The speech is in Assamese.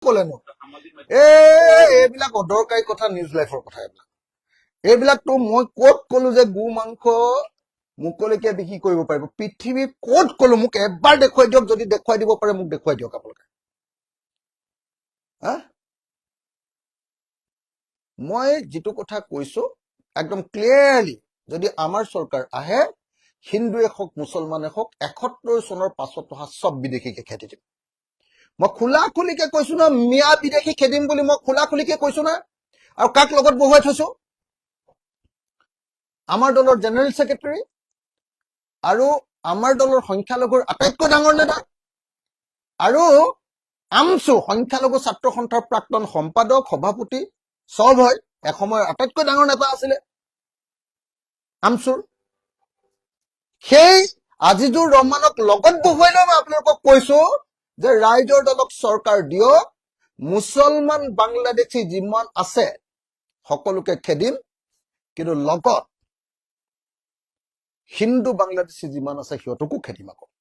ক'লেনো এইবিলাক অদৰকাৰী কথা, নিউজ লাইফৰ কথা এইবিলাকতো মই ক'ত ক'লো যে গো মাংস মুকলিকে বিক্ৰী কৰিব পাৰিব? পৃথিৱীৰ ক'ত ক'লো? মোক এবাৰ দেখুৱাই দিয়ক, যদি দেখুৱাই দিব পাৰে মোক দেখুৱাই দিয়ক আপোনালোকে। মই যিটো কথা কৈছো একদম ক্লিয়াৰলি, যদি আমাৰ চৰকাৰ আহে, হিন্দুৱে হওক মুছলমানে হওক 71 চনৰ পাছত অহা চব বিদেশীকে খেদি দিম। মই খোলা খুলিকে কৈছো না, মিয়া বিদেশী খেদিম বুলি মই খোলা খুলিকে কৈছো না। আৰু কাক লগত বহুৱাই থৈছো? আমাৰ দলৰ জেনেৰেল ছেক্ৰেটাৰী আৰু আমাৰ দলৰ সংখ্যালঘুৰ আটাইতকৈ ডাঙৰ নেতা আৰু আমছু সংখ্যালঘু ছাত্ৰ সন্থাৰ প্ৰাক্তন সম্পাদক, সভাপতি চব হয়, এসময়ৰ আটাইতকৈ ডাঙৰ নেতা আছিলে আমছুৰ। সেই আজিজুৰ ৰহমানক লগত বহুৱাই লৈ মই আপোনালোকক কৈছো যে ৰাইজৰ দলক চৰকাৰ দিয়ক, মুছলমান বাংলাদেশী যিমান আছে সকলোকে খেদিম, কিন্তু লগত হিন্দু বাংলাদেশী যিমান আছে সিহঁতকো খেদিম আকৌ।